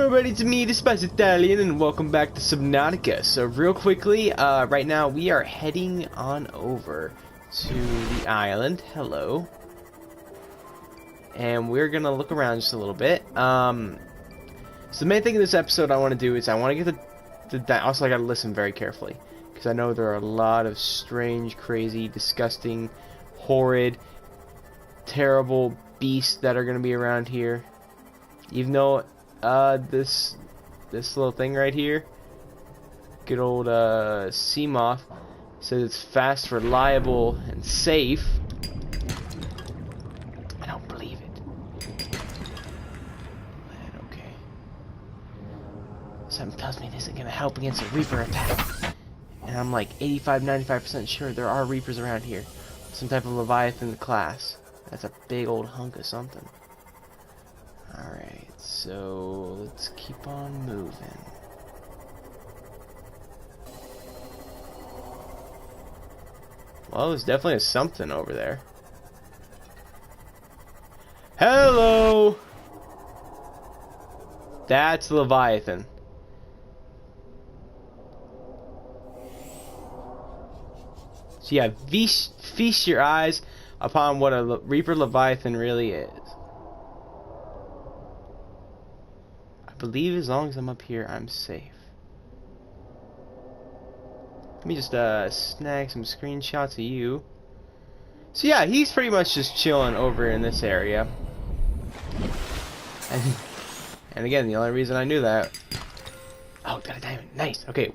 Everybody, it's me, the Spice Italian, and welcome back to Subnautica. So real quickly, right now we are heading on over to the island. Hello. And we're gonna look around just a little bit. So the main thing in this episode I want to do is I want to get also I gotta listen very carefully, because I know there are a lot of strange, crazy, disgusting, horrid, terrible beasts that are gonna be around here. Even though this little thing right here, good old sea moth, says it's fast, reliable, and safe. I don't believe it. Man, okay. Something tells me this isn't gonna help against a Reaper attack, and I'm like 85-95% sure there are Reapers around here. Some type of Leviathan class. That's a big old hunk of something. Alright, so let's keep on moving. Well, there's definitely something over there. Hello! That's Leviathan. So yeah, feast your eyes upon what a Reaper Leviathan really is. I believe as long as I'm up here, I'm safe. Let me just snag some screenshots of you. So yeah, he's pretty much just chilling over in this area. And again, the only reason I knew that... Oh, got a diamond. Nice. Okay.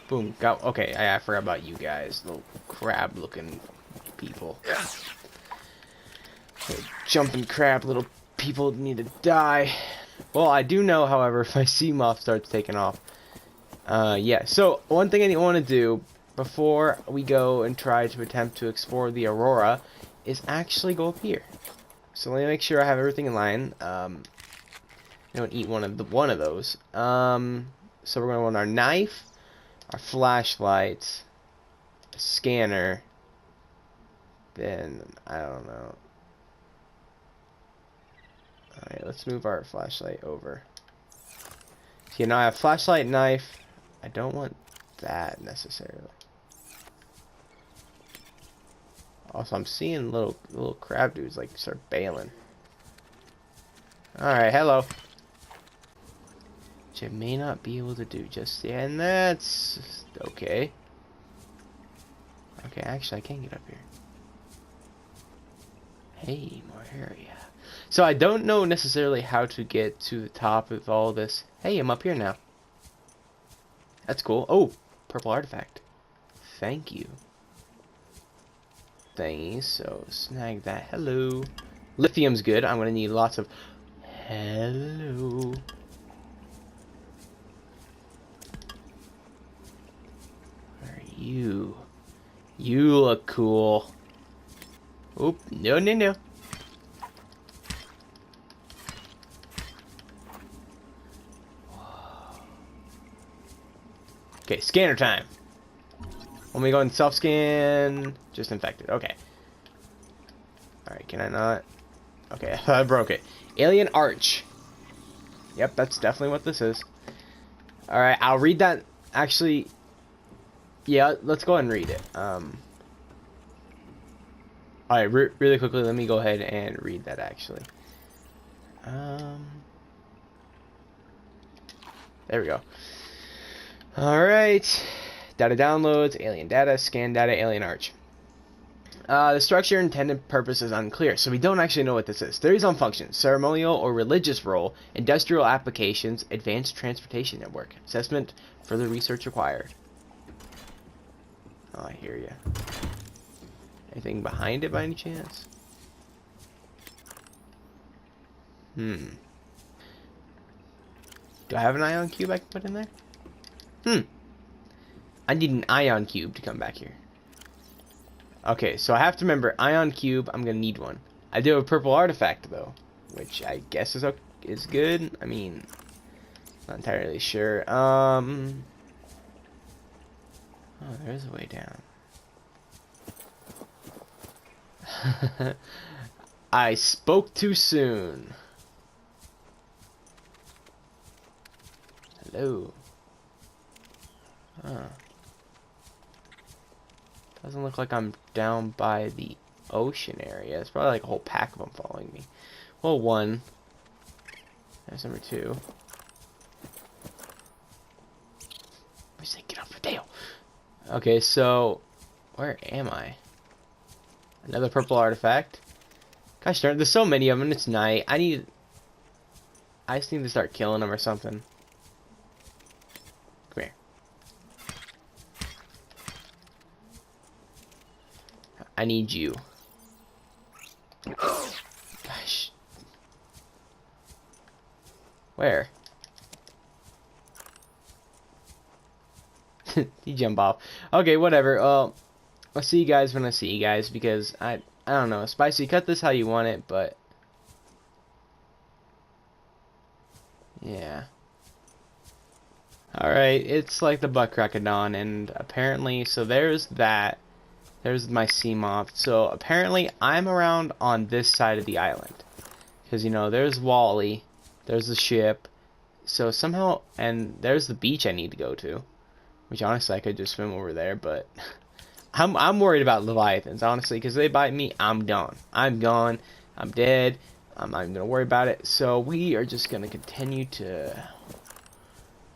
Boom. Got... Okay, I forgot about you guys. Little crab-looking people. Little jumping crab little people need to die. Well, I do know, however, if my sea moth starts taking off. Yeah, so one thing I want to do before we go and try to attempt to explore the Aurora is actually go up here. So let me make sure I have everything in line. I don't eat one of those. So we're going to want our knife, our flashlight, a scanner, then I don't know. Alright, let's move our flashlight over. So, you know, I have flashlight, knife. I don't want that necessarily. Also, I'm seeing little crab dudes like start bailing. Alright, hello. Which I may not be able to do just yet, and that's okay. Okay, actually I can get up here. Hey, more area. So I don't know necessarily how to get to the top of all this. Hey, I'm up here now. That's cool. Oh, purple artifact. Thank you. Thangies. So snag that. Hello. Lithium's good. I'm gonna need lots of. Hello. Where are you? You look cool. Oop. No, no, no. Okay, scanner time. When we go in self-scan, just infected. Okay. Alright, can I not? Okay, I broke it. Alien Arch. Yep, that's definitely what this is. Alright, I'll read that. Actually, yeah, let's go ahead and read it. Alright, really quickly, let me go ahead and read that, actually. There we go. Alright. Data downloads, alien data, scan data, alien arch. The structure and intended purpose is unclear, so we don't actually know what this is. Theories on function, ceremonial or religious role, industrial applications, advanced transportation network. Assessment, further research required. Oh, I hear ya. Anything behind it by any chance? Do I have an ion cube I can put in there? I need an ion cube to come back here. Okay, so I have to remember, ion cube, I'm gonna need one. I do have a purple artifact, though, which I guess is good. I mean, not entirely sure. Oh, there's a way down. I spoke too soon. Hello. Huh. Doesn't look like I'm down by the ocean area. It's probably like a whole pack of them following me. Well, one. There's number two. I say get off your tail. Okay, so where am I? Another purple artifact. Gosh darn, there's so many of them. It's night. I just need to start killing them or something. Come here. I need you. Gosh. Where? You jump off. Okay, whatever. I'll see you guys when I see you guys, because I don't know. Spicy, cut this how you want it, but yeah. Alright, it's like the butt crack of dawn, and apparently, so there's that. There's my sea moth. So apparently I'm around on this side of the island. Because, you know, there's Wally. There's the ship. So somehow, and there's the beach I need to go to. Which honestly I could just swim over there, but I'm worried about Leviathans, honestly, because they bite me, I'm done. I'm gone. I'm dead. I'm not even going to worry about it. So we are just going to continue to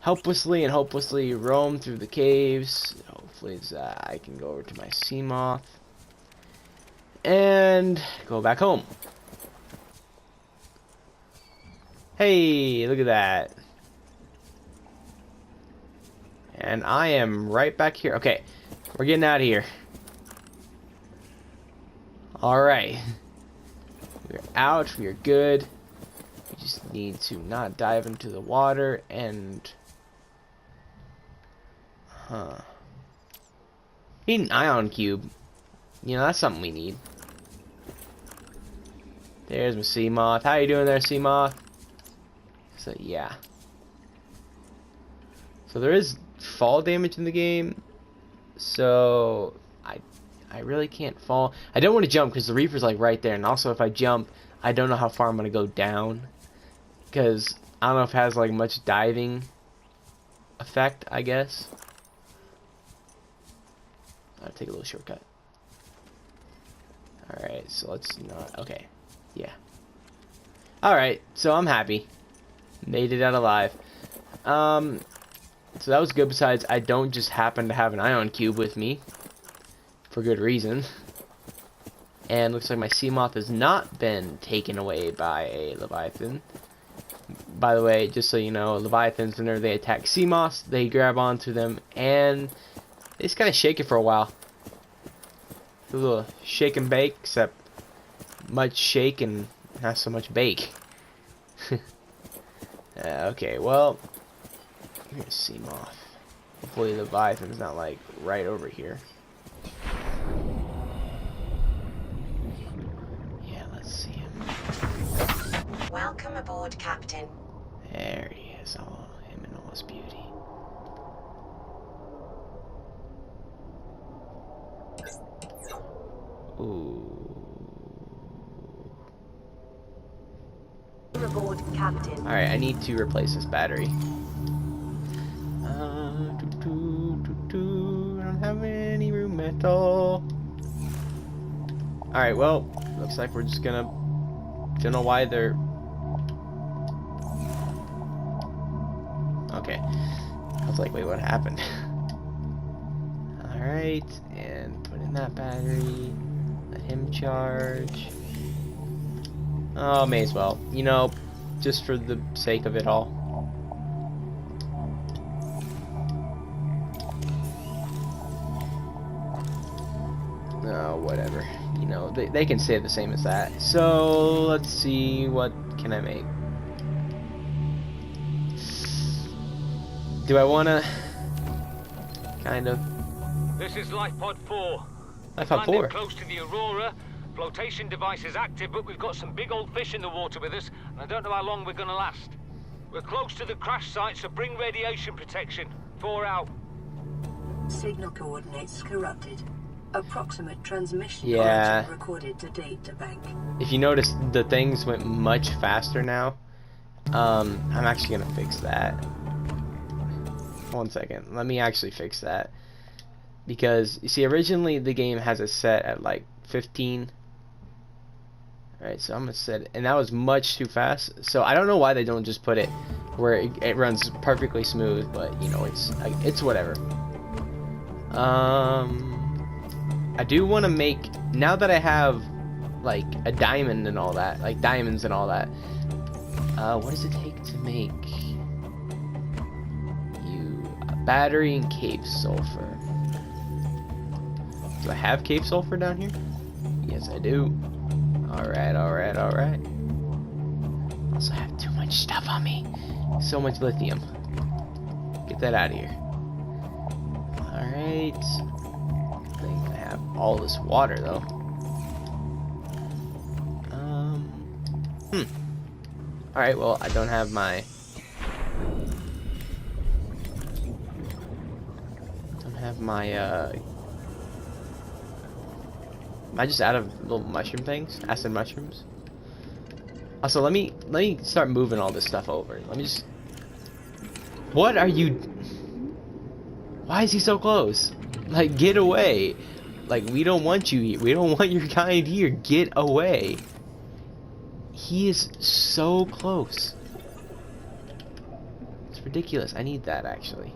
helplessly and hopelessly roam through the caves. Hopefully I can go over to my sea moth and go back home. Hey, look at that. And I am right back here. Okay, we're getting out of here. Alright. We're out. We're good. We just need to not dive into the water and... Huh. Need an ion cube. You know, that's something we need. There's my sea moth. How you doing there, sea moth? So, yeah. So there is fall damage in the game, so I really can't fall. I don't want to jump because the Reaper's like right there, and also if I jump, I don't know how far I'm gonna go down, because I don't know if it has like much diving effect, I guess. I'll take a little shortcut. Alright, so let's not... Okay. Yeah. Alright, so I'm happy. Made it out alive. So that was good, besides I don't just happen to have an ion cube with me. For good reason. And looks like my sea moth has not been taken away by a Leviathan. By the way, just so you know, Leviathans, whenever they attack sea moths, they grab onto them and they just kind of shake it for a while. A little shake and bake, except much shake and not so much bake. Okay, well, here's sea moth. Hopefully the Leviathan's not like right over here. Yeah, let's see him. Welcome aboard, Captain. There he is, all him in all his beauty. Ooh. Welcome aboard, Captain. Alright, I need to replace this battery. I don't have any room at all. Alright, well, looks like we're just gonna... Don't know why they're... Okay. I was like, wait, what happened? Alright, and put in that battery. Let him charge. Oh, may as well. You know, just for the sake of it all. Oh, whatever. You know, they can say the same as that. So, let's see, what can I make? Do I want to kind of... This is Lifepod 4. Lifepod 4? Close to the Aurora. Flotation device is active, but we've got some big old fish in the water with us, and I don't know how long we're going to last. We're close to the crash site, so bring radiation protection. 4 out. Signal coordinates corrupted. Approximate transmission Yeah. origin recorded to data bank. If you notice, the things went much faster now. I'm actually gonna fix that. 1 second. Let me actually fix that. Because, you see, originally the game has it set at like 15. Alright, so I'm going to set it. And that was much too fast. So I don't know why they don't just put it where it runs perfectly smooth. But, you know, it's whatever. I do want to make, now that I have like a diamond and all that, like diamonds and all that, what does it take to make you a battery and cave sulfur? Do I have cave sulfur down here? Yes, I do. Alright. Also have too much stuff on me. So much lithium. Get that out of here. Alright. I think I have all this water though. Alright, well, I don't have my... Am I just out of little mushroom things? Acid mushrooms? Also, let me start moving all this stuff over. Let me just... What are you... Why is he so close? Like, get away. Like, we don't want you here. We don't want your kind here. Get away. He is so close. It's ridiculous. I need that, actually.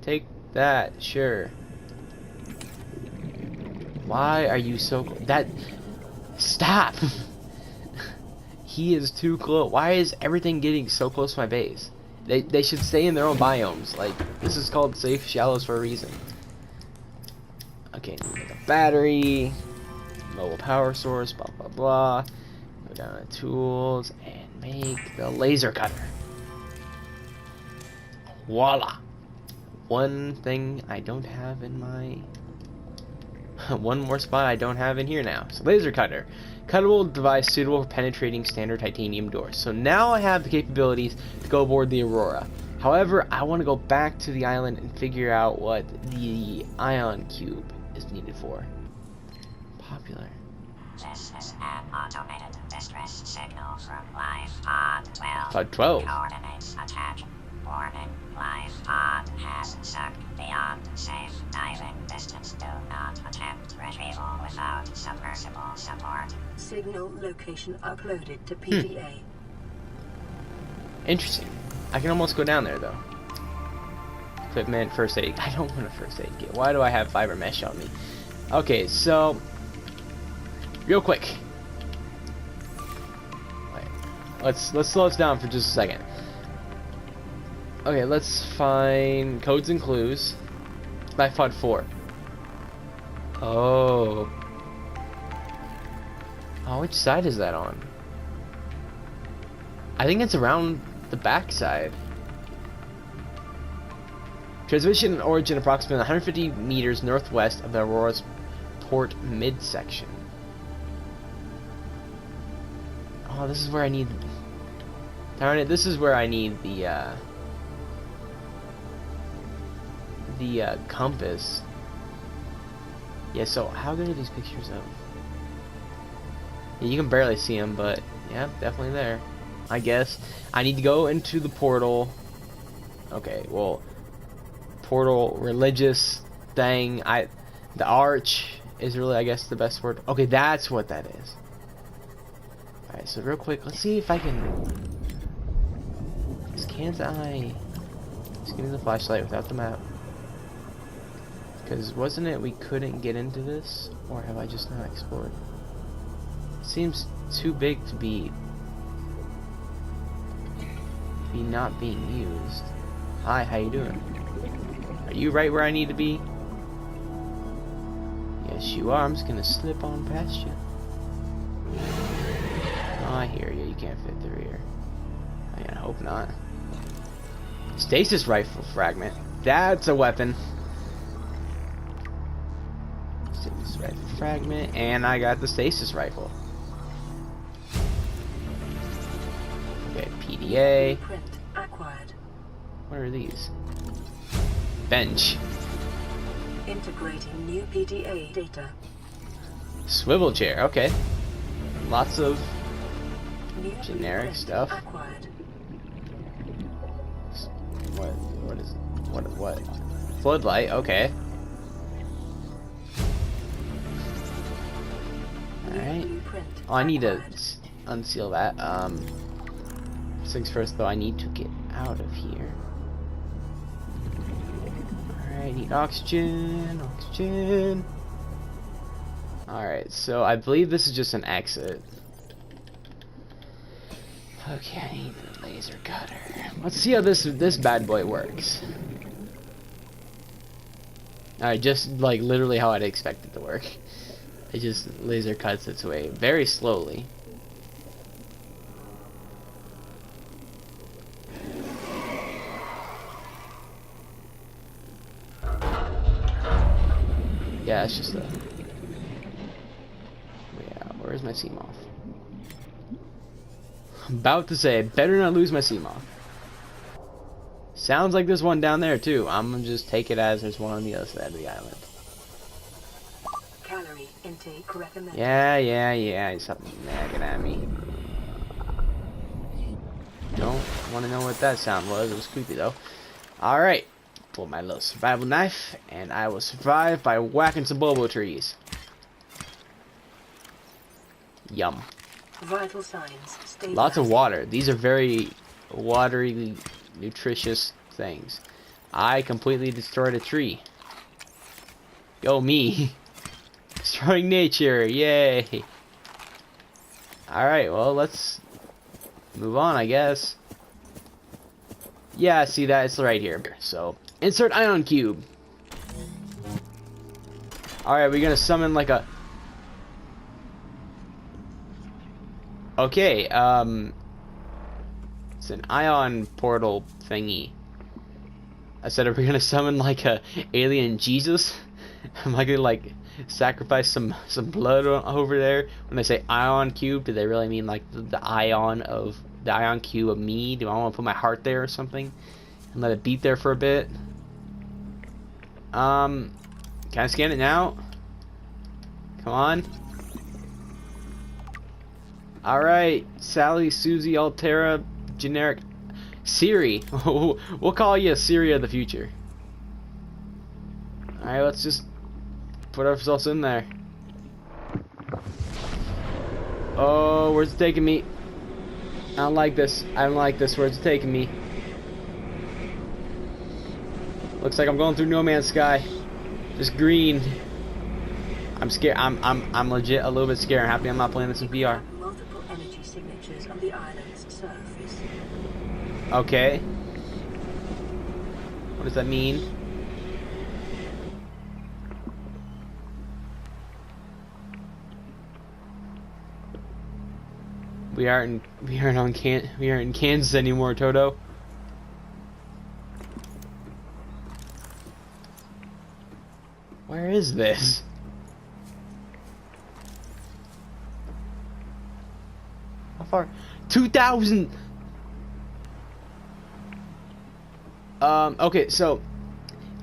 Take that, sure. Why are you so that? Stop! He is too close. Why is everything getting so close to my base? They should stay in their own biomes. Like, this is called safe shallows for a reason. Okay, make a battery, mobile power source, blah blah blah. Go down to tools and make the laser cutter. Voila! One thing I don't have in my... One more spot I don't have in here now. So laser cutter. Cuttable device suitable for penetrating standard titanium doors. So now I have the capabilities to go aboard the Aurora. However, I want to go back to the island and figure out what the ion cube is needed for. Popular. This is an automated distress signal from Life Pod 12. Pod 12. Coordinates attached. Warning. Life Pod has sunk beyond safe diving distance. Do not attempt retrieval without submersible support. Signal location uploaded to PDA. Interesting. I can almost go down there though. Equipment, first aid. I don't want a first aid kit. Why do I have fiber mesh on me? Okay, so real quick. Wait. Let's slow this down for just a second. Okay, let's find codes and clues. Life Pod 4. Oh, which side is that on? I think it's around the back side. Transmission and origin approximately 150 meters northwest of the Aurora's port midsection. Oh, this is where I need... Darn it, this is where I need the compass. Yeah, so how good are these pictures of? Yeah, you can barely see them, but yeah, definitely there. I guess I need to go into the portal. Okay, well, portal religious thing. The arch is really, I guess, the best word. Okay, that's what that is. All right, so real quick, let's see if I can. Can't I? Just give me the flashlight without the map. Because wasn't it we couldn't get into this? Or have I just not explored? It seems too big to be not being used. Hi, how you doing? Are you right where I need to be? Yes, you are. I'm just gonna slip on past you. Oh, I hear you. You can't fit through here. I hope not. Stasis rifle fragment. That's a weapon. Stasis rifle fragment, and I got the stasis rifle. Okay, PDA. Blueprint acquired. What are these? Bench. Integrating new PDA data. Swivel chair. Okay. Lots of New generic blueprint stuff. acquired. What? Floodlight, okay. Alright. Blueprint Oh, I need to acquired. unseal that. First things first, though, I need to get out of here. Alright, need oxygen. Alright, so I believe this is just an exit. Okay, I need the laser cutter. Let's see how this bad boy works. Alright, just like literally how I'd expect it to work. It just laser cuts its way very slowly. Yeah, it's just a... Yeah, where's my sea moth? I'm about to say, better not lose my sea moth. Sounds like there's one down there too. I'm gonna just take it as there's one on the other side of the island. Calorie intake recommended. Yeah. Stop nagging at me. Don't want to know what that sound was. It was creepy though. Alright. Pull my little survival knife, and I will survive by whacking some bobo trees. Yum. Vital signs stabilizing. Lots of water. These are very watery, nutritious things. I completely destroyed a tree. Go me. Destroying nature. Yay. Alright, well, let's move on, I guess. Yeah, see that? It's right here. So, insert ion cube. Alright, we're gonna summon like a... Okay, it's an ion portal thingy. I said, are we gonna summon like a alien Jesus? Am I gonna like sacrifice some blood over there? When they say ion cube, do they really mean like the ion cube of me? Do I want to put my heart there or something and let it beat there for a bit? Can I scan it now? Come on. Alright, Sally, Susie, Altera, generic Siri. We'll call you Siri of the future. Alright, let's just put ourselves in there. Oh, where's it taking me? I don't like this. Where's it taking me? Looks like I'm going through No Man's Sky. Just green. I'm scared. I'm legit a little bit scared. I'm happy I'm not playing this in VR. Multiple energy signatures on the island's surface. Okay. What does that mean? We aren't in Kansas anymore, Toto. Where is this? How far? 2,000. Okay, so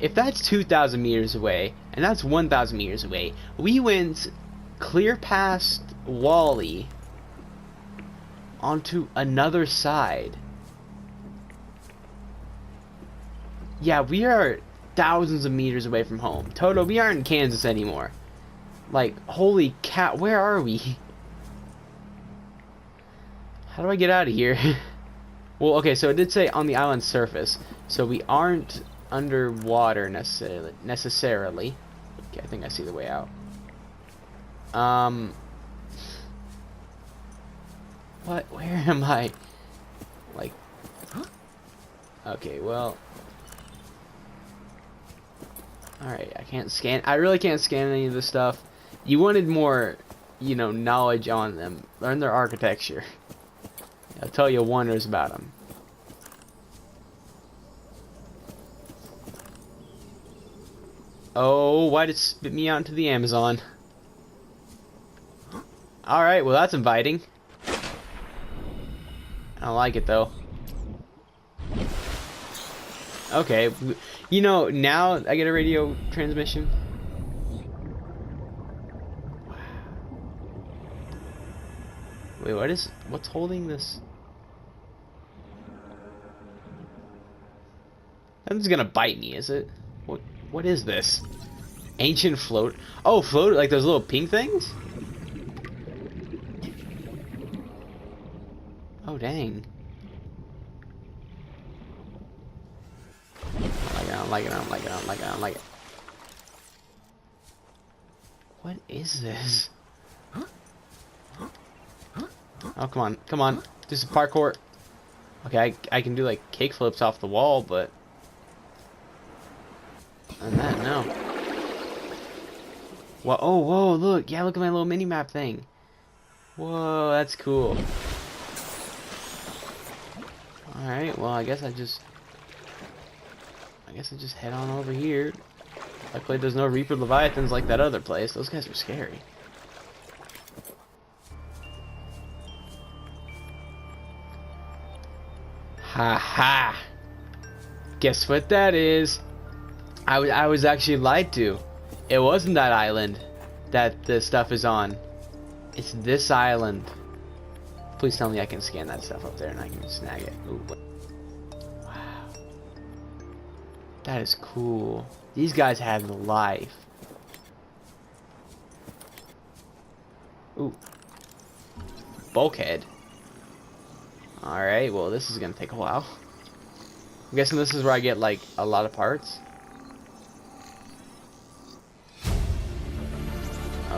if that's 2,000 meters away and that's 1,000 meters away, we went clear past Wally onto another side. Yeah, we are thousands of meters away from home. Toto, we aren't in Kansas anymore. Like, holy cat, where are we? How do I get out of here? Well, okay, so it did say on the island's surface, so we aren't underwater necessarily. Okay, I think I see the way out. What? Where am I? Like, okay, well, alright, I can't scan. I really can't scan any of this stuff. You wanted more, you know, knowledge on them. Learn their architecture. I'll tell you wonders about them. Oh, why'd it spit me out into the Amazon? Alright, well that's inviting. I don't like it though. Okay, you know, now I get a radio transmission. Wait, what's holding this? Nothing's gonna bite me, is it? What is this? Ancient float. Oh, float, like those little pink things? Oh, dang. I don't like it, I don't like it, I don't like it, I don't like it. What is this? Oh, come on, come on. Do some parkour. Okay, I can do like cake flips off the wall, but... other than that, no. Whoa, oh, whoa, look. Yeah, look at my little mini-map thing. Whoa, that's cool. Alright, well, I guess I just head on over here. Luckily, there's no Reaper Leviathans like that other place. Those guys are scary. Ha ha! Guess what that is? I was actually lied to. It wasn't that island that the stuff is on. It's this island. Please tell me I can scan that stuff up there and I can snag it. Ooh. Wow. That is cool. These guys have life. Ooh. Bulkhead. Alright, well this is gonna take a while. I'm guessing this is where I get like a lot of parts.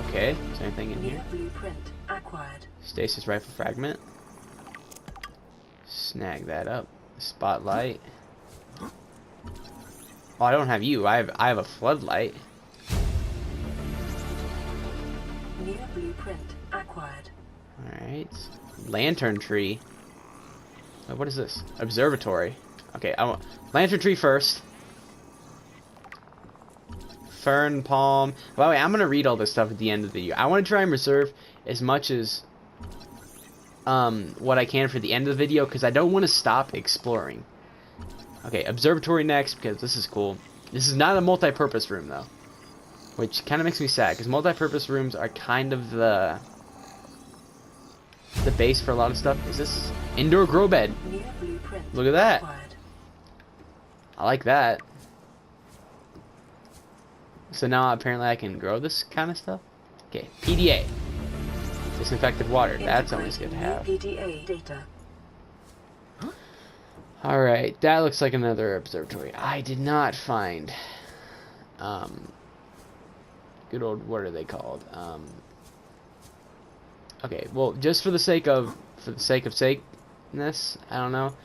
Okay, is there anything in here? Blueprint acquired. Stasis rifle fragment. Snag that up. Spotlight. Oh, I don't have you. I have a floodlight. New blueprint acquired. Alright. Lantern tree. What is this? Observatory. Okay, I want lantern tree first. Fern palm. By the way, I'm gonna read all this stuff at the end of the video. I want to try and reserve as much as what I can for the end of the video because I don't want to stop exploring. Okay, observatory next because this is cool. This is not a multi-purpose room though, which kind of makes me sad because multi-purpose rooms are kind of the base for a lot of stuff. Is this indoor grow bed? New blueprint Look at that. acquired. I like that. So now apparently I can grow this kind of stuff. Okay, PDA. Disinfected water. That's always good to have. PDA data. Alright, that looks like another observatory. I did not find good old, what are they called? Okay, well just for the sake of sakeness, I don't know.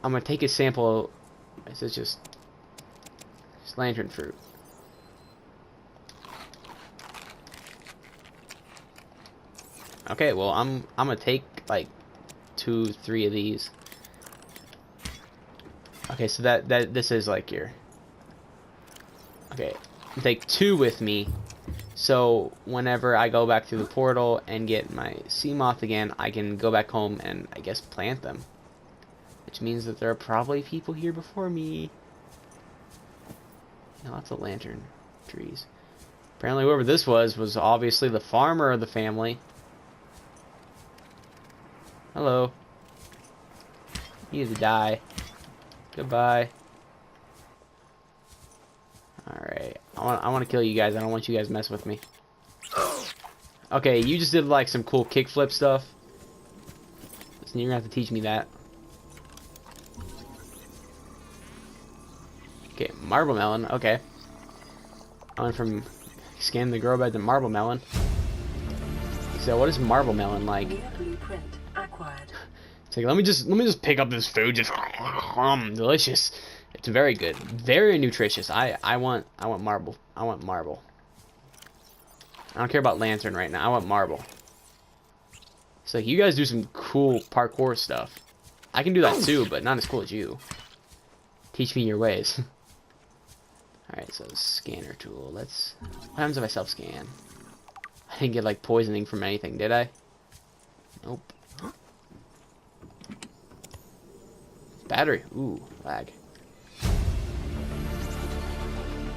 I'm gonna take a sample. Is it just lantern fruit? Okay, well I'm gonna take like 2-3 of these. Okay, so that this is like your. Okay, take 2 with me, so whenever I go back through the portal and get my sea moth again, I can go back home and I guess plant them, which means that there are probably people here before me. Yeah, lots of lantern trees. Apparently, whoever this was obviously the farmer of the family. Hello. You need to die. Goodbye. Alright. I want to kill you guys. I don't want you guys to mess with me. Okay, you just did like some cool kickflip stuff. So you're going to have to teach me that. Okay, marble melon. Okay. I went from scanning the grow bed to marble melon. So what is marble melon like? New blueprint acquired. It's like, let me just pick up this food. Just delicious. It's very good, very nutritious. I want marble. I want marble. I don't care about lantern right now. I want marble. It's like you guys do some cool parkour stuff. I can do that too, but not as cool as you. Teach me your ways. All right, so scanner tool. Let's. What happens if I self-scan? I didn't get like poisoning from anything, did I? Nope. Battery. Ooh, lag.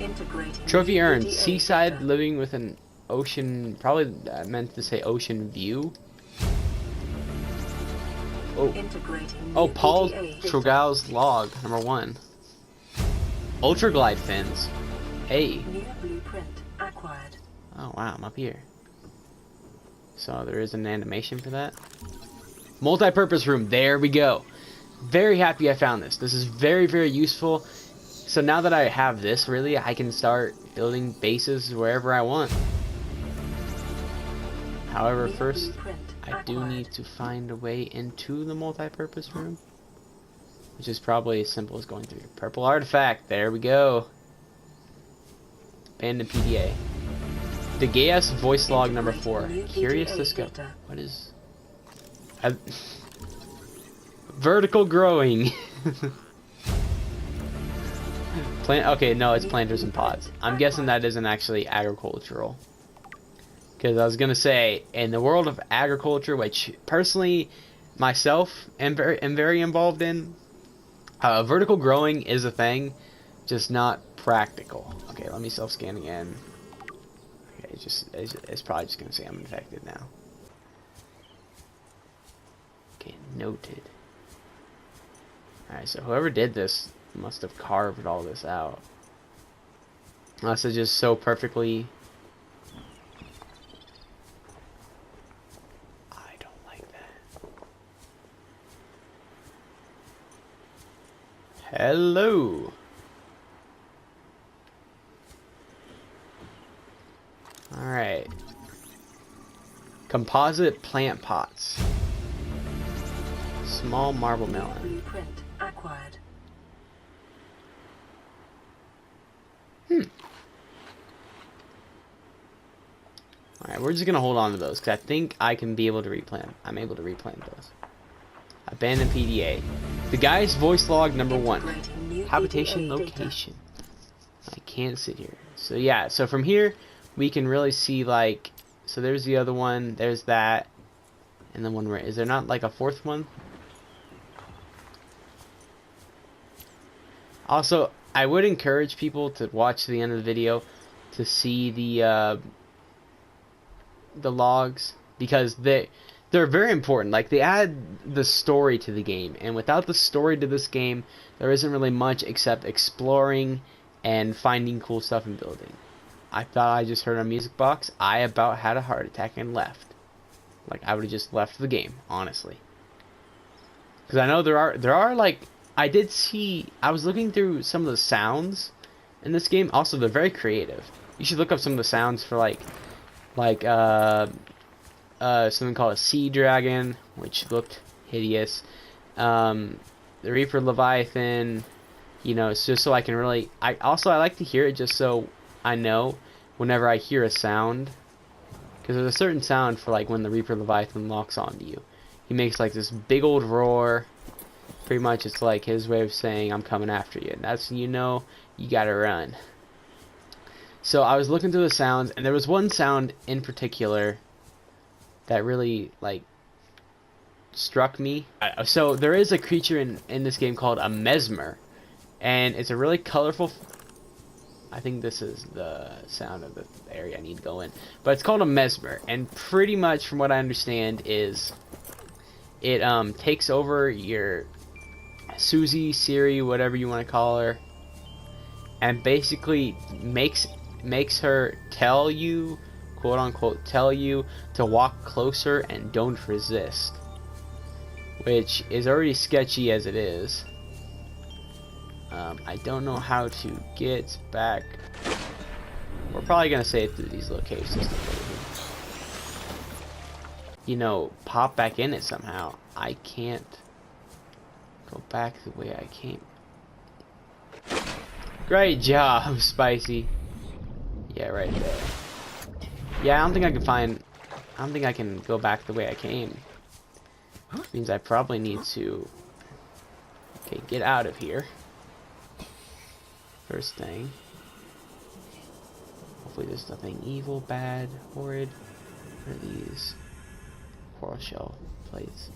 Integrating Trophy earned. PDA Seaside data. living with an ocean. Probably meant to say ocean view. Oh. Integrating Oh, new Paul PDA data. Trogal's log, number 1. Ultra glide fins. Hey. New blueprint acquired. Oh wow, I'm up here. So there is an animation for that. Multi-purpose room. There we go. Very happy I found this. This is very, very useful. So now that I have this, really, I can start building bases wherever I want. However, New first, blueprint I do acquired. need to find a way into the multi-purpose room, which is probably as simple as going through your purple artifact. There we go. Abandoned PDA. The gas voice log number 4. New Curious PDA to scope. data. What is... vertical growing. Plant. Okay, no, it's planters and pods. I'm guessing that isn't actually agricultural. Because I was gonna say, in the world of agriculture, which personally, myself am very involved in, vertical growing is a thing, just not practical. Okay, let me self-scan again. Okay, it's probably just gonna say I'm infected now. Okay, noted. Alright, so whoever did this must have carved all this out. Unless it's just so perfectly... I don't like that. Hello! Alright. Composite plant pots. Small marble melon. Blueprint acquired. Alright, we're just gonna hold on to those, because I think I can be able to replant. I'm able to replant those. Abandoned PDA. The guy's voice log number 1. Integrating new Habitation PDA data. location. I can't sit here. So yeah, so from here, we can really see, like... So there's the other one, there's that. And then one right. Is there not, like, a 4th one? Also, I would encourage people to watch the end of the video to see the logs, because they're very important. Like, they add the story to the game, and without the story to this game, there isn't really much except exploring and finding cool stuff and building. I thought I just heard a music box. I about had a heart attack and left. Like, I would have just left the game, honestly. Because I know there are like, I did see, I was looking through some of the sounds in this game. Also, they're very creative. You should look up some of the sounds for something called a sea dragon, which looked hideous. The Reaper Leviathan, you know, it's just so I can really, I like to hear it just so I know whenever I hear a sound. Because there's a certain sound for, like, when the Reaper Leviathan locks onto you. He makes, like, this big old roar. Pretty much it's like his way of saying, I'm coming after you. And that's, you know, you gotta run. So I was looking through the sounds, and there was one sound in particular that really, like, struck me. So there is a creature in this game called a mesmer. And it's a really colorful... I think this is the sound of the area I need to go in. But it's called a mesmer. And pretty much, from what I understand, is it takes over your Susie, Siri, whatever you want to call her, and basically makes her tell you, quote unquote, tell you to walk closer and don't resist. Which is already sketchy as it is. I don't know how to get back. We're probably going to save through these locations. You know, pop back in it somehow. I can't go back the way I came. Great job, Spicy. Yeah, right there. Yeah, I don't think I can go back the way I came. Which means I probably need to... Okay, get out of here. First thing. Hopefully there's nothing evil, bad, horrid. What are these? Coral shell plates.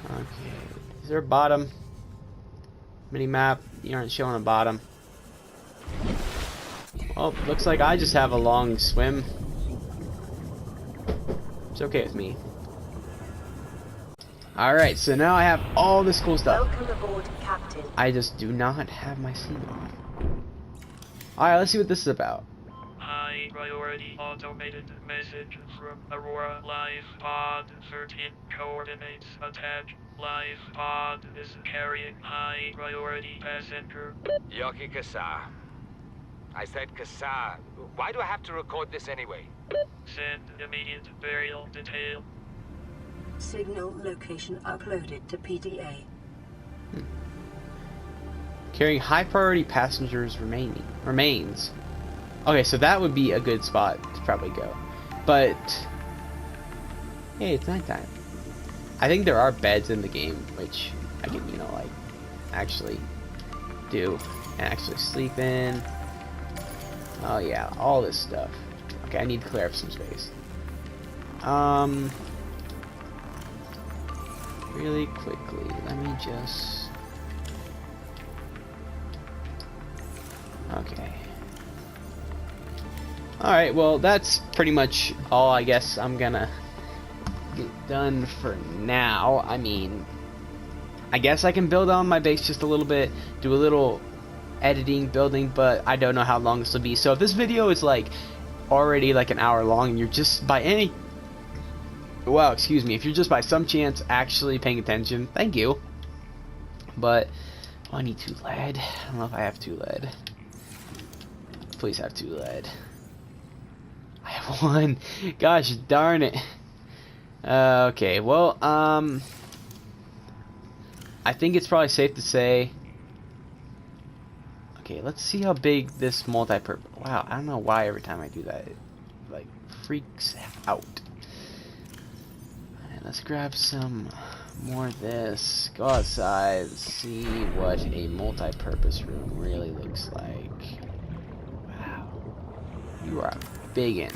Okay. Is there a bottom? Mini-map. You aren't showing a bottom. Well, looks like I just have a long swim. It's okay with me. Alright, so now I have all this cool stuff. Welcome aboard, Captain. I just do not have my seat on. Alright, let's see what this is about. High priority automated message from Aurora Live Pod 13 coordinates attached. Live Pod is carrying high priority passenger. Yoki Kasa. I said Kasa. Why do I have to record this anyway? Send immediate burial detail. Signal location uploaded to PDA. Carrying high priority passengers remains. Okay, so that would be a good spot to probably go. But hey, it's nighttime. I think there are beds in the game which I can, you know, like actually do and actually sleep in. Oh yeah, all this stuff. Okay, I need to clear up some space. Really quickly, let me just... Okay. Alright, well, that's pretty much all I guess I'm gonna get done for now. I mean, I guess I can build on my base just a little bit, do a little editing, building, but I don't know how long this will be. So if this video is like already like an hour long and you're just by any... Well, excuse me, if you're just by some chance actually paying attention, thank you. But, oh, I need 2 lead. I don't know if I have 2 lead. Please have 2 lead. I have 1. Gosh darn it. Okay, well, I think it's probably safe to say... Okay, let's see how big this multi-purpose... Wow, I don't know why every time I do that, it, like, freaks out. Let's grab some more of this. Go outside, see what a multi-purpose room really looks like. Wow. You are biggin'.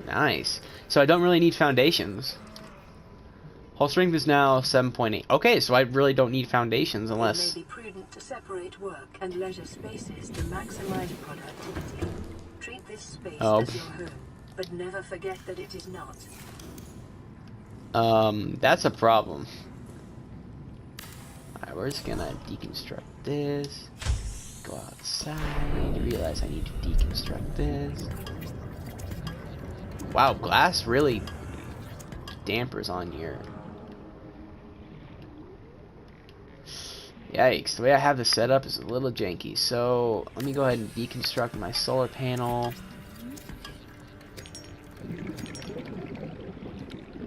Nice. So I don't really need foundations. Hull strength is now 7.8. Okay, so I really don't need foundations unless... It may be prudent to separate work and leisure spaces to maximize productivity. Treat this space as your home. But never forget that it is not. That's a problem. Alright, we're just gonna deconstruct this. Go outside. Realize I need to deconstruct this. Wow, glass really dampers on here. Yikes, the way I have this set up is a little janky. So, let me go ahead and deconstruct my solar panel.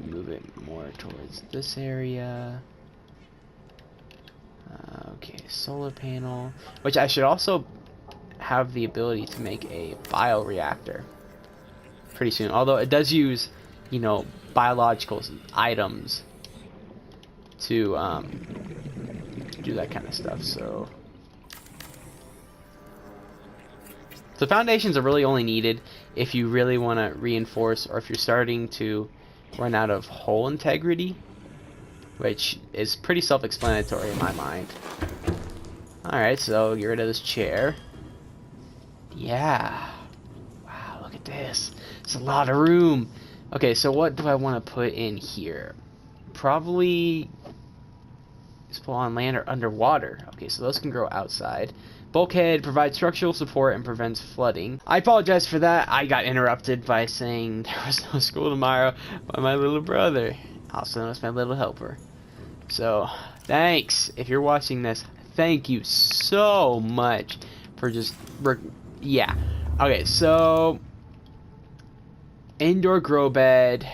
Move it more towards this area. Okay, solar panel. Which I should also have the ability to make a bioreactor pretty soon. Although it does use, you know, biological items to do that kind of stuff. So foundations are really only needed if you really want to reinforce, or if you're starting to run out of hull integrity, which is pretty self-explanatory in my mind. Alright, so get rid of this chair. Yeah. Wow, look at this. It's a lot of room. Okay, so what do I want to put in here? Probably display on land or underwater. Okay, so those can grow outside. Bulkhead provides structural support and prevents flooding. I apologize for that. I got interrupted by saying there was no school tomorrow by my little brother, also known as my little helper. So, thanks. If you're watching this, thank you so much for just... Yeah. Okay, so... Indoor grow bed.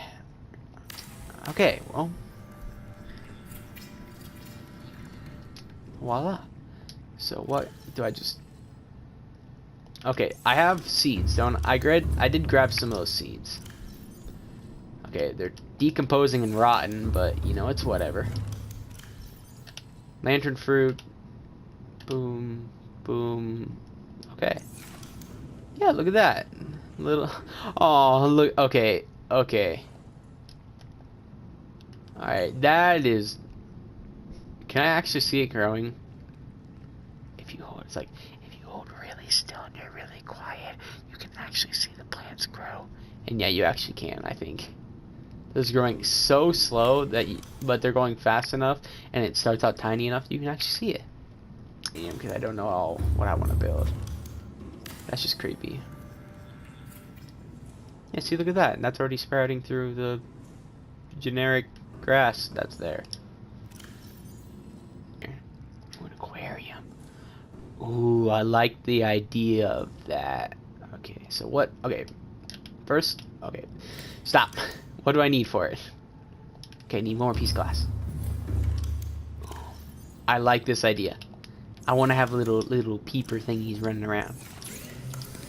Okay, well... Voila. So what do I just... Okay, I have seeds, don't I? I did grab some of those seeds. Okay, they're decomposing and rotten, but, you know, it's whatever. Lantern fruit. Boom. Boom. Okay. Yeah, look at that. Little... Oh, look. Okay. Okay. Alright, that is... Can I actually see it growing? If you hold... It's like... If you hold really still and you're really quiet, you can actually see the plants grow. And yeah, you actually can, I think. This is growing so slow that, but they're going fast enough, and it starts out tiny enough you can actually see it. Damn, because I don't know what I want to build. That's just creepy. Yeah, see, look at that. And that's already sprouting through the generic grass that's there. Here. Ooh, an aquarium. Ooh, I like the idea of that. Okay, so what? Okay, first, okay, stop. What do I need for it? Okay, I need more piece of glass. I like this idea. I want to have little peeper thingies running around.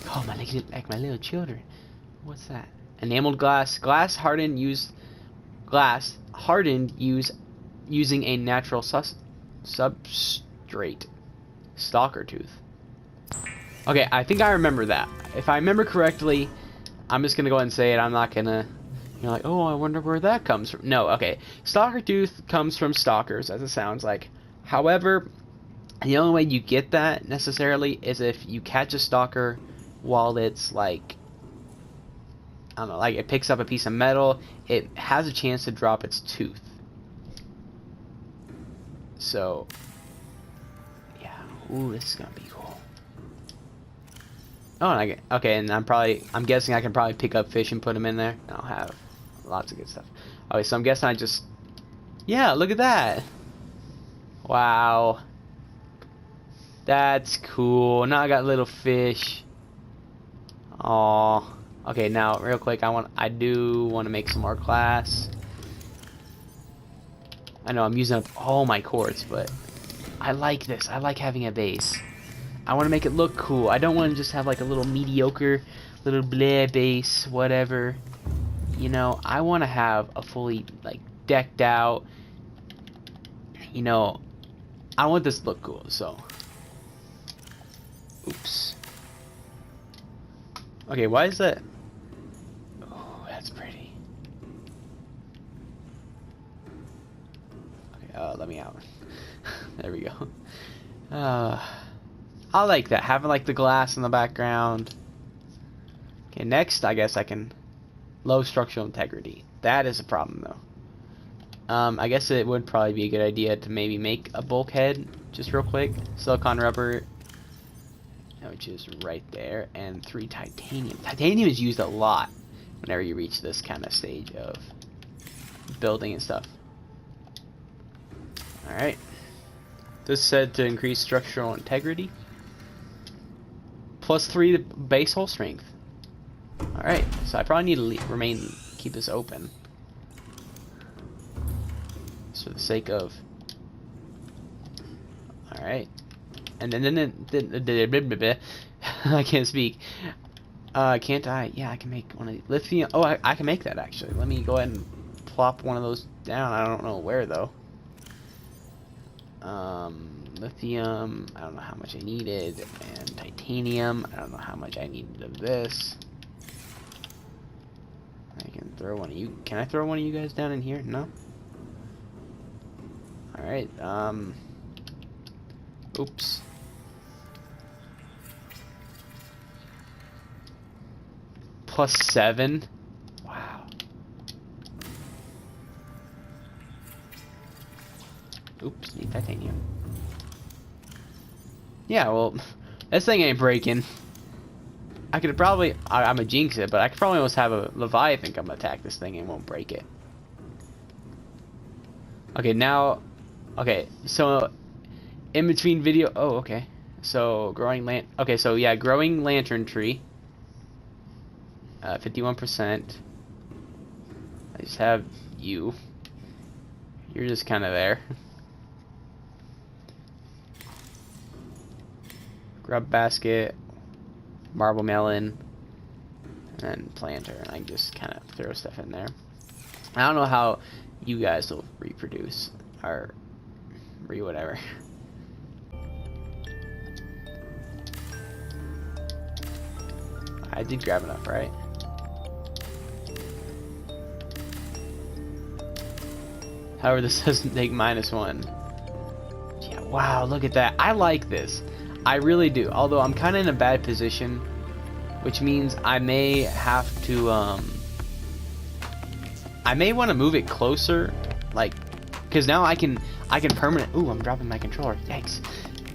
Oh, like my little children. What's that? Enameled glass. Glass hardened using a natural substrate. Stalker tooth. Okay, I think I remember that. If I remember correctly, I'm just gonna go ahead and say it. I'm not gonna. You're like, oh, I wonder where that comes from. No, okay. Stalker tooth comes from stalkers, as it sounds like. However, the only way you get that necessarily is if you catch a stalker while it's like, I don't know, like it picks up a piece of metal, it has a chance to drop its tooth. So, yeah. Ooh, this is gonna be cool. Oh, and okay, and I'm guessing I can probably pick up fish and put them in there. I'll have lots of good stuff. Okay, so I'm guessing yeah, look at that. Wow. That's cool. Now I got little fish. Aww. Okay, now real quick, I do want to make some more glass. I know I'm using up all my quartz, but I like this. I like having a base. I want to make it look cool. I don't want to just have like a little mediocre, little bleh base, whatever. You know, I want to have a fully like decked out. You know, I want this to look cool. So, oops. Okay, why is that? Oh, that's pretty. Okay, let me out. There we go. I like that, having like the glass in the background. Okay, next I guess I can low structural integrity. That is a problem though. I guess it would probably be a good idea to maybe make a bulkhead just real quick. Silicon rubber, which is right there, and 3 titanium. Titanium is used a lot whenever you reach this kind of stage of building and stuff. Alright. This said to increase structural integrity. +3 base hull strength. Alright, so I probably need to keep this open. Just for the sake of... Alright. And then I can't speak. Can't I? Yeah, I can make one of these. Lithium. Oh, I can make that actually. Let me go ahead and plop one of those down. I don't know where though. Lithium. I don't know how much I needed, and titanium. I don't know how much I needed of this. I can throw one of you. Can I throw one of you guys down in here? No. All right. Oops. +7. Wow. Oops, need titanium. Yeah, well, this thing ain't breaking. I could probably, I'm a jinx it, but I could probably almost have a Leviathan come attack this thing and won't break it. Okay, now, okay, so in between video, oh, okay. So growing lantern tree. 51%. I just have you. You're just kind of there. Grub basket, marble melon, and then planter. And I can just kind of throw stuff in there. I don't know how you guys will reproduce or whatever. I did grab enough, right? However, this doesn't take -1. Yeah, wow, look at that. I like this. I really do. Although I'm kind of in a bad position, which means I may have to I may want to move it closer, like, because now I can permanent. Ooh, I'm dropping my controller. Yikes.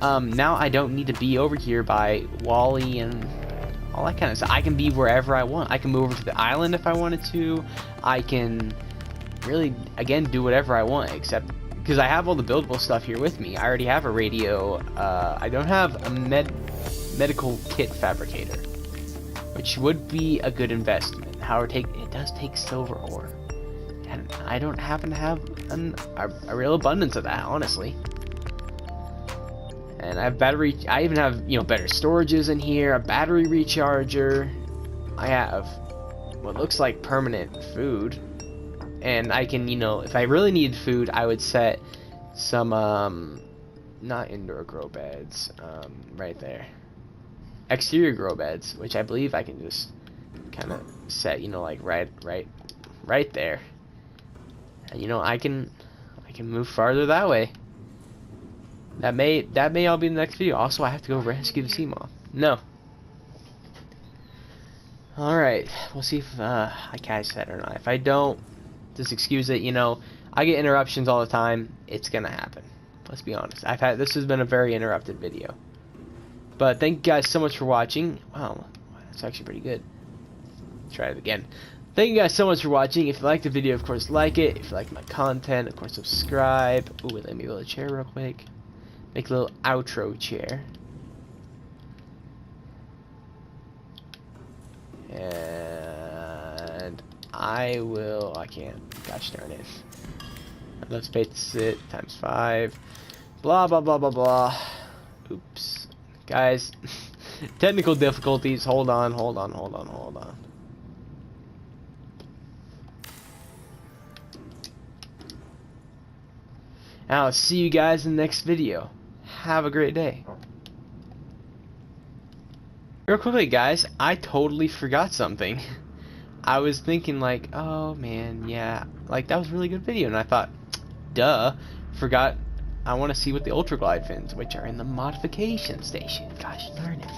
Now I don't need to be over here by Wally and all that kind of stuff. I can be wherever I want. I can move over to the island if I wanted to. I can really, again, do whatever I want, except because I have all the buildable stuff here with me. I already have a radio. I don't have a medical kit fabricator, which would be a good investment. However, it does take silver ore, and I don't happen to have a real abundance of that, honestly. And I have battery. I even have, you know, better storages in here, a battery recharger. I have what looks like permanent food, and I can, you know, if I really needed food, I would set some not indoor grow beds, right there, exterior grow beds, which I believe I can just kind of set, you know, like right there, and you know, I can move farther that way. That may all be in the next video. Also, I have to go rescue the sea moth. No. Alright, we'll see if I catch that or not. If I don't, just excuse it. You know, I get interruptions all the time. It's gonna happen. Let's be honest. This has been a very interrupted video. But thank you guys so much for watching. Wow, that's actually pretty good. Try it again. Thank you guys so much for watching. If you liked the video, of course, like it. If you like my content, of course, subscribe. Ooh, let me build a chair real quick. Make a little outro chair. And I can't. Gosh darn it. Let's paste it times 5. Blah, blah, blah, blah, blah. Oops. Guys, technical difficulties. Hold on. I'll see you guys in the next video. Have a great day. Real quickly, guys, I totally forgot something. I was thinking like, oh man, yeah, like that was a really good video, and I thought, duh, forgot. I want to see what the ultra glide fins, which are in the modification station. Gosh darn it.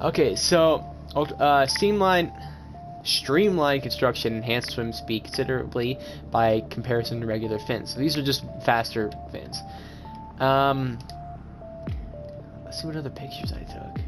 Okay, so streamline construction, enhanced swim speed considerably by comparison to regular fins. So these are just faster fins. Let's see what other pictures I took.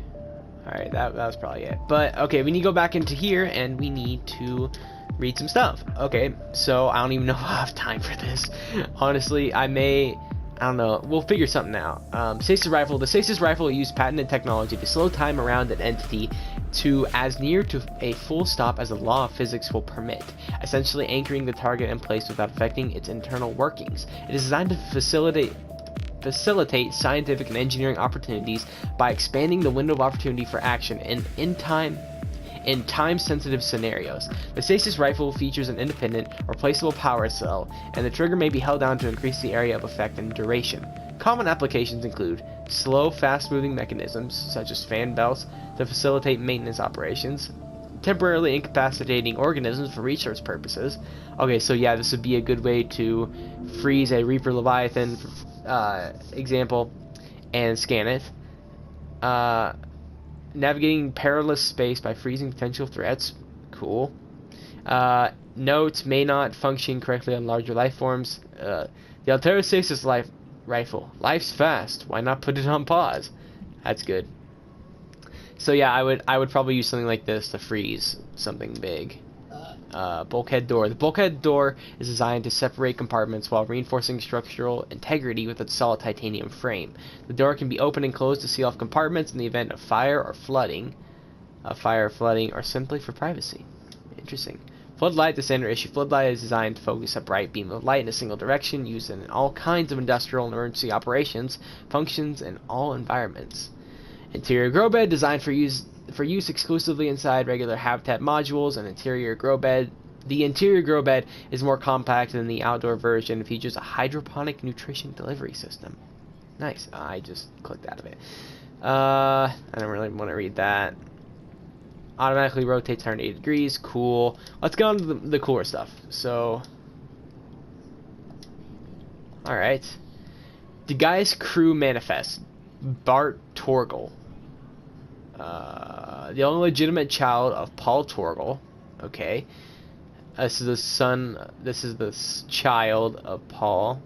Alright, that was probably it. But, okay, we need to go back into here, and we need to read some stuff. Okay, so I don't even know if I have time for this. Honestly, I don't know. We'll figure something out. Stasis rifle. The stasis rifle used patented technology to slow time around an entity to as near to a full stop as the law of physics will permit, essentially anchoring the target in place without affecting its internal workings. It is designed to facilitate scientific and engineering opportunities by expanding the window of opportunity for action in time-sensitive scenarios. The stasis rifle features an independent, replaceable power cell, and the trigger may be held down to increase the area of effect and duration. Common applications include slow, fast-moving mechanisms, such as fan belts, to facilitate maintenance operations, temporarily incapacitating organisms for research purposes. Okay, so yeah, this would be a good way to freeze a Reaper Leviathan, example, and scan it. Navigating perilous space by freezing potential threats. Cool. Note may not function correctly on larger life forms. The Alterostasis rifle. Life's fast. Why not put it on pause? That's good. So yeah, I would probably use something like this to freeze something big. Bulkhead door. The bulkhead door is designed to separate compartments while reinforcing structural integrity with its solid titanium frame. The door can be opened and closed to seal off compartments in the event of fire or flooding. Or simply for privacy. Interesting. Floodlight, the standard issue floodlight, is designed to focus a bright beam of light in a single direction, used in all kinds of industrial and emergency operations, functions in all environments. Interior grow bed, designed for use exclusively inside regular habitat modules. An interior grow bed. The interior grow bed is more compact than the outdoor version and features a hydroponic nutrition delivery system. Nice. I just clicked out of it. I don't really want to read that. Automatically rotates 180 degrees. Cool. Let's go on to the cooler stuff. So, alright. The guy's crew manifest. Bart Torgal. The only legitimate child of Paul Torgal. Okay. This is the son. This is the child of Paul.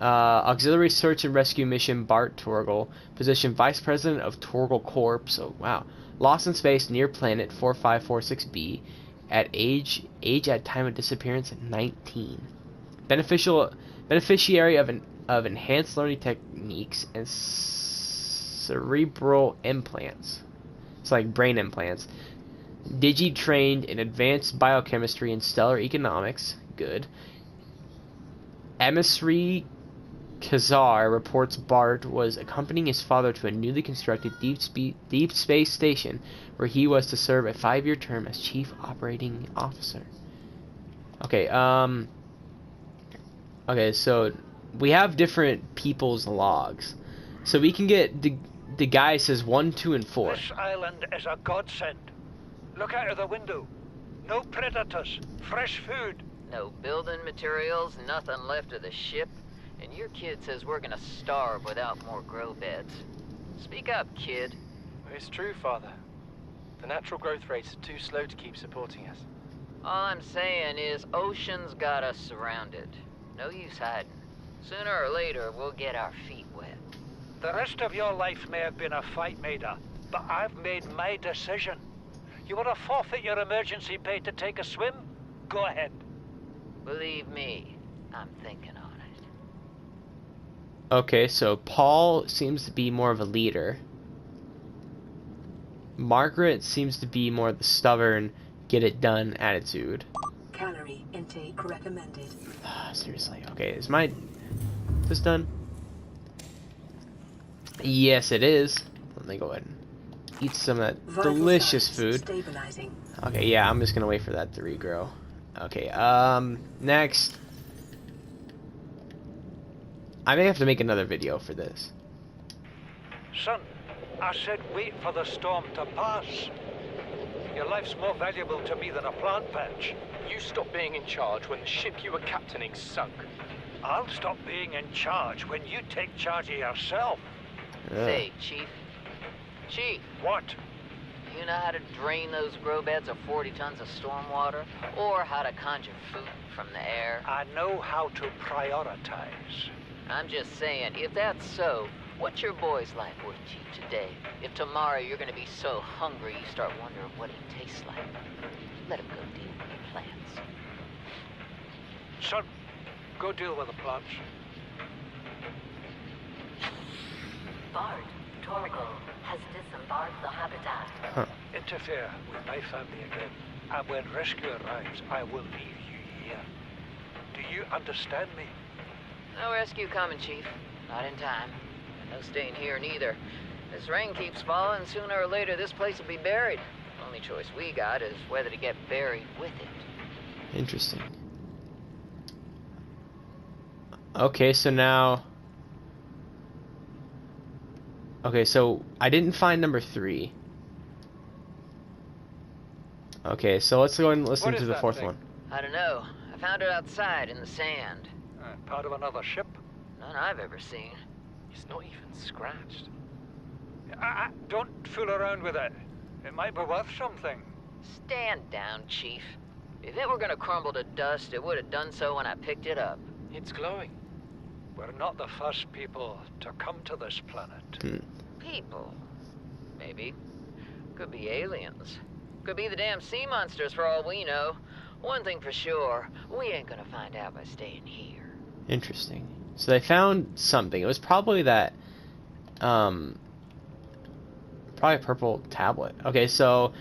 Auxiliary Search and Rescue Mission Bart Torgal, position Vice President of Torgal Corps. Oh wow, lost in space near planet 4546b, at age at time of disappearance 19. Beneficiary of enhanced learning techniques and cerebral implants. It's like brain implants. Digi-trained in advanced biochemistry and stellar economics. Good. Emissary Khazar reports Bart was accompanying his father to a newly constructed deep space station where he was to serve a 5-year term as chief operating officer. Okay, okay, so we have different people's logs. So we can get the guy says 1, 2, and 4. This island is a godsend. Look out of the window. No predators. Fresh food. No building materials, nothing left of the ship. And your kid says we're gonna starve without more grow beds. Speak up, kid. It's true, Father. The natural growth rates are too slow to keep supporting us. All I'm saying is ocean's got us surrounded. No use hiding. Sooner or later, we'll get our feet wet. The rest of your life may have been a fight, Maida, but I've made my decision. You want to forfeit your emergency pay to take a swim? Go ahead. Believe me, I'm thinking on it. Okay, so Paul seems to be more of a leader. Margaret seems to be more the stubborn, get it done attitude. Calorie intake recommended. Seriously. Okay, is this done? Yes, it is. Let me go ahead and eat some of that delicious food. Stabilizing. Okay, yeah, I'm just gonna wait for that to regrow. Okay, next. I may have to make another video for this. Son, I said wait for the storm to pass. Your life's more valuable to me than a plant patch. You stopped being in charge when the ship you were captaining sunk. I'll stop being in charge when you take charge of yourself. Say, Chief. Chief, What? do you know how to drain those grow beds of 40 tons of stormwater? Or how to conjure food from the air? I know how to prioritize. I'm just saying, if that's so, what's your boy's life worth to you today? If tomorrow you're gonna be so hungry you start wondering what he tastes like. Let him go deal with the plants. Son, go deal with the plants. Bart, Torgal has disembarked the habitat. Interfere with my family again, and when rescue arrives, I will leave you here. Do you understand me? No rescue coming, Chief. Not in time. And no staying here neither. This rain keeps falling, sooner or later this place will be buried. Only choice we got is whether to get buried with it. Interesting. Okay, so now... Okay, so I didn't find number 3. Okay, so let's go and listen What to is the that 4th thing? one. I don't know. I found it outside in the sand. Part of another ship? None I've ever seen. It's not even scratched. Don't fool around with it. It might be worth something. Stand down, Chief. If it were gonna crumble to dust, it would have done so when I picked it up. It's glowing. We're not the first people to come to this planet. People. Maybe. Could be aliens. Could be the damn sea monsters for all we know. One thing for sure, we ain't gonna find out by staying here. Interesting. So they found something. It was probably that, probably a purple tablet. Okay, so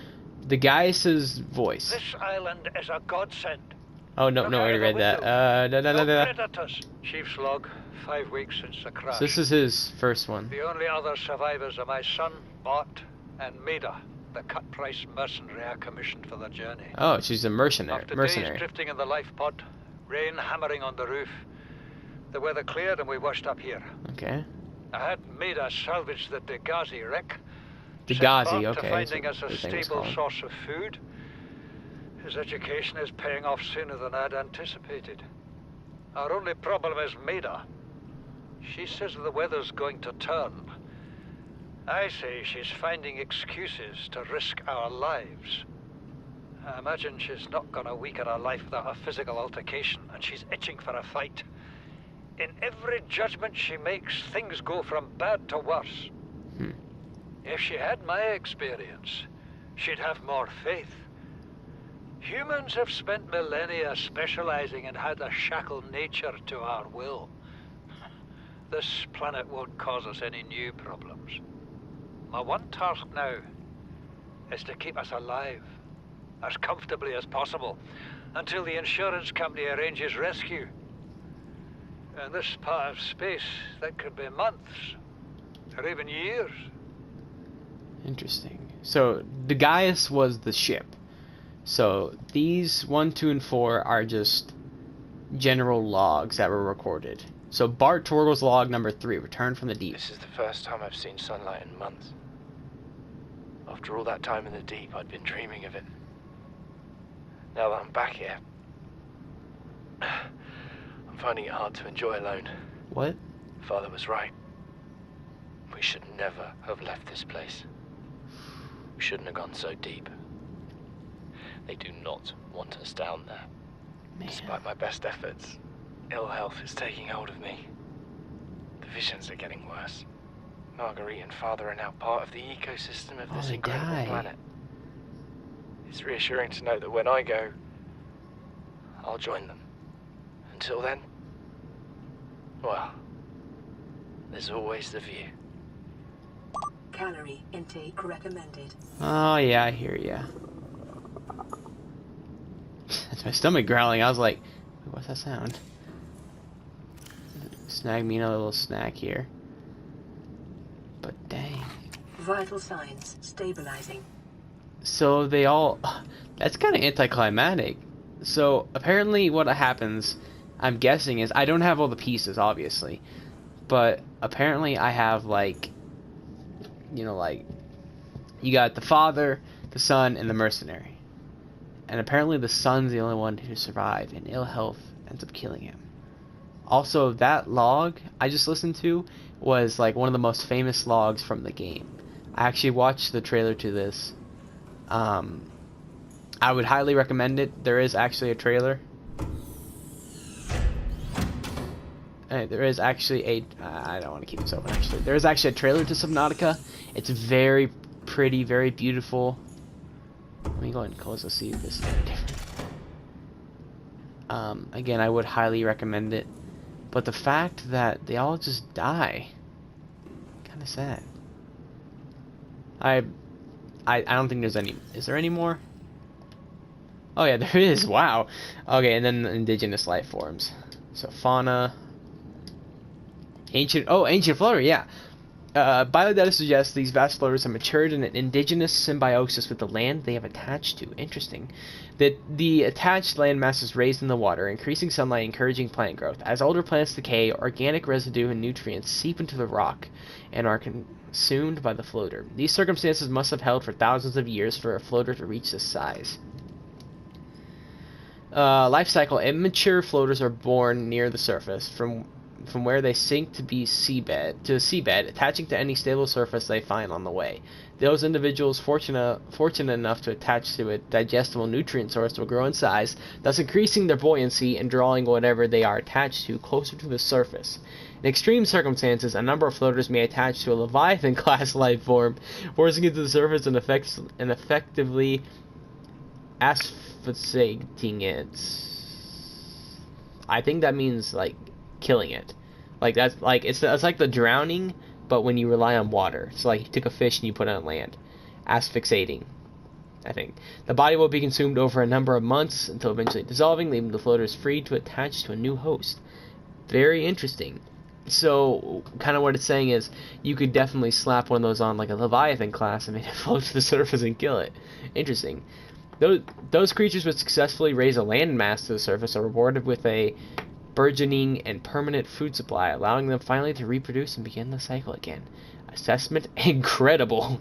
the guy's voice. This island is a godsend. Oh, no, Look no, I out already of the read that. window. No. No predators. Chief's log, 5 weeks since the crash. So this is his first one. The only other survivors are my son, Bart, and Maida, the cut-price mercenary I commissioned for the journey. Oh, she's a mercenary. After days drifting in the life pod, rain hammering on the roof, the weather cleared and we washed up here. Okay. I had Maida salvage the Degazi wreck. Degazi, sent Bart to okay, finding that's us what a the thing was stable called. source of food. His education is paying off sooner than I'd anticipated. Our only problem is Maida. She says the weather's going to turn. I say she's finding excuses to risk our lives. I imagine she's not gone a week of her life without a physical altercation, and she's itching for a fight. In every judgment she makes, things go from bad to worse. If she had my experience, she'd have more faith. Humans have spent millennia specializing in how to shackle nature to our will. This planet won't cause us any new problems. My one task now is to keep us alive, as comfortably as possible, until the insurance company arranges rescue. In this part of space, that could be months, or even years. Interesting. So the Gaius was the ship. So these 1, 2, and 4 are just general logs that were recorded. So Bart Torgal's log number 3, Return from the Deep. This is the first time I've seen sunlight in months. After all that time in the deep, I'd been dreaming of it. Now that I'm back here, I'm finding it hard to enjoy alone. What? Father was right. We should never have left this place. We shouldn't have gone so deep. They do not want us down there. Man. Despite my best efforts, ill health is taking hold of me. The visions are getting worse. Marguerite and Father are now part of the ecosystem of this they incredible died. planet. It's reassuring to know that when I go, I'll join them. Until then, well, there's always the view. Calorie intake recommended. Oh yeah, I hear ya. That's my stomach growling. I was like, what's that sound? Snag me another little snack here. But dang. Vital signs stabilizing. So they all... That's kind of anticlimactic. So apparently what happens, I'm guessing, is I don't have all the pieces, obviously. But apparently I have, like... You know, like... You got the father, the son, and the mercenary. And apparently the son's the only one who survived, and ill health ends up killing him. Also, that log I just listened to was like one of the most famous logs from the game. I actually watched the trailer to this. I would highly recommend it. There is actually a trailer. There is actually a... I don't want to keep this open, actually. There is actually a trailer to Subnautica. It's very pretty, very beautiful. Let me go ahead and close to see if this is different. Again, I would highly recommend it. But the fact that they all just die, kind of sad. I don't think there's any... Is there any more? Oh yeah, there is. Wow. Okay, and then the indigenous life forms. So fauna. Ancient flora, yeah. Biodata suggests these vast floaters have matured in an indigenous symbiosis with the land they have attached to. Interesting. The attached land mass is raised in the water, increasing sunlight, encouraging plant growth. As older plants decay, organic residue and nutrients seep into the rock and are consumed by the floater. These circumstances must have held for thousands of years for a floater to reach this size. Life cycle. Immature floaters are born near the surface, from where they sink to the seabed, attaching to any stable surface they find on the way. Those individuals fortunate enough to attach to a digestible nutrient source will grow in size, thus increasing their buoyancy and drawing whatever they are attached to closer to the surface. In extreme circumstances, a number of floaters may attach to a Leviathan class life form, forcing it to the surface and effectively asphyxiating it. I think that means like killing it. Like that's like it's like the drowning, but when you rely on water. So like you took a fish and you put it on land. Asphyxiating, I think. The body will be consumed over a number of months until eventually dissolving, leaving the floaters free to attach to a new host. Very interesting. So kind of what it's saying is you could definitely slap one of those on like a Leviathan class and make it float to the surface and kill it. Interesting. Those creatures would successfully raise a land mass to the surface are rewarded with a burgeoning and permanent food supply, allowing them finally to reproduce and begin the cycle again. Assessment: incredible.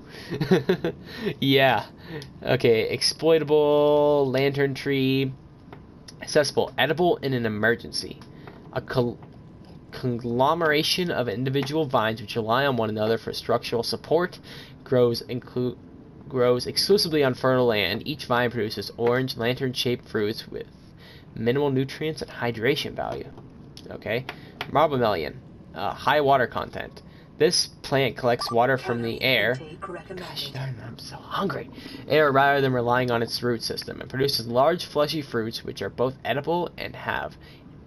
Yeah. Okay, exploitable, lantern tree, accessible, edible in an emergency. A conglomeration of individual vines which rely on one another for structural support, grows grows exclusively on fertile land. Each vine produces orange, lantern-shaped fruits with minimal nutrients and hydration value. Okay. Marble melon, high water content. This plant collects water from the air. Gosh darn, I'm so hungry. Air rather than relying on its root system. It produces large fleshy fruits which are both edible and have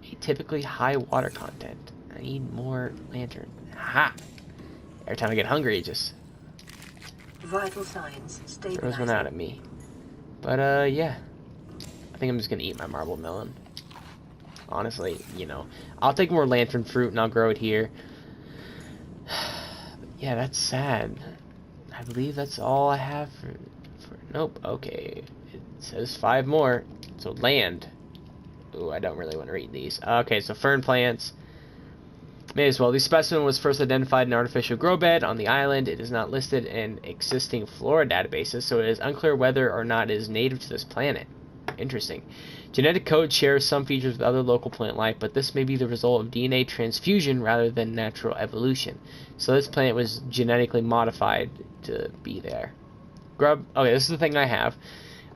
a typically high water content. I need more lantern. Ha! Every time I get hungry, it just Vital signs throws one out at me. But yeah. I think I'm just gonna eat my marble melon. Honestly, you know. I'll take more lantern fruit and I'll grow it here. Yeah, that's sad. I believe that's all I have for nope, okay. It says 5 more. So land. Ooh, I don't really want to read these. Okay, so fern plants. May as well. The specimen was first identified in an artificial grow bed on the island. It is not listed in existing flora databases, so it is unclear whether or not it is native to this planet. Interesting. Genetic code shares some features with other local plant life, but this may be the result of DNA transfusion rather than natural evolution. So this plant was genetically modified to be there. Grub. Okay, this is the thing I have.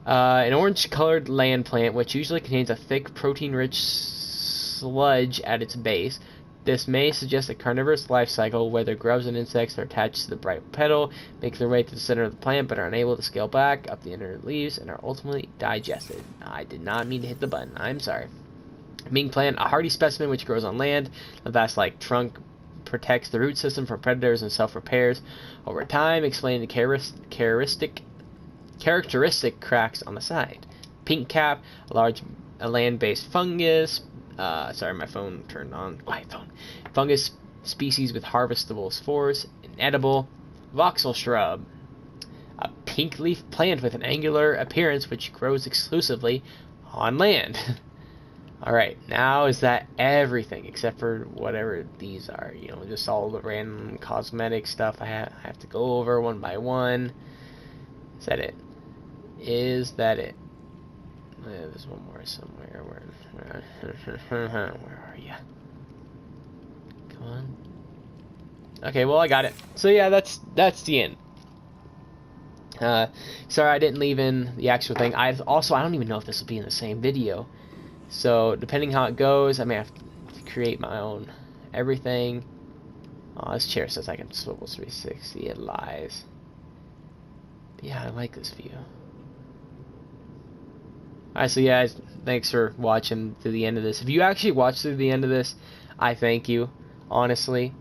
An orange-colored land plant, which usually contains a thick, protein-rich sludge at its base. This may suggest a carnivorous life cycle, whether grubs and insects are attached to the bright petal, make their way to the center of the plant, but are unable to scale back up the inner leaves and are ultimately digested. I did not mean to hit the button. I'm sorry. Ming plant, a hardy specimen which grows on land. The vast-like trunk protects the root system from predators and self-repairs over time, explaining the characteristic cracks on the side. Pink cap, a land-based fungus. Sorry, my phone turned on. Quiet phone. Fungus species with harvestable spores. Inedible. Voxel shrub. A pink leaf plant with an angular appearance which grows exclusively on land. Alright, now is that everything except for whatever these are? You know, just all the random cosmetic stuff I have to go over one by one. Is that it? Is that it? There's one more somewhere. Where are you? Come on. Okay, well I got it. So yeah, that's the end. Sorry I didn't leave in the actual thing. I don't even know if this will be in the same video. So depending how it goes, I may have to create my own everything. Oh, this chair says I can swivel 360. It lies. But yeah, I like this view. Alright, so yeah, thanks for watching to the end of this. If you actually watched through the end of this, I thank you, honestly.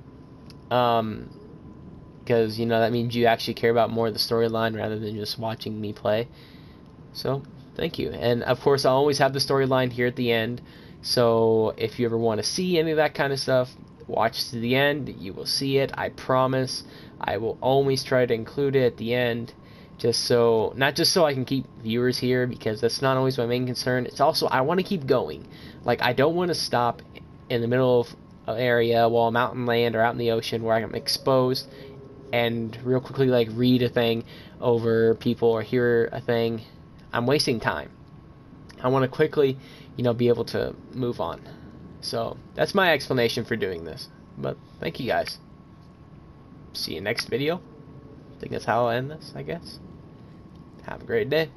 Because, you know, that means you actually care about more of the storyline rather than just watching me play. So, thank you. And, of course, I'll always have the storyline here at the end. So, if you ever want to see any of that kind of stuff, watch to the end. You will see it, I promise. I will always try to include it at the end. Not just so I can keep viewers here, because that's not always my main concern. It's also, I want to keep going. Like, I don't want to stop in the middle of an area while I'm out in land or out in the ocean where I'm exposed and real quickly, like, read a thing over people or hear a thing. I'm wasting time. I want to quickly, you know, be able to move on. So, that's my explanation for doing this. But, thank you guys. See you next video. I think that's how I'll end this, I guess. Have a great day.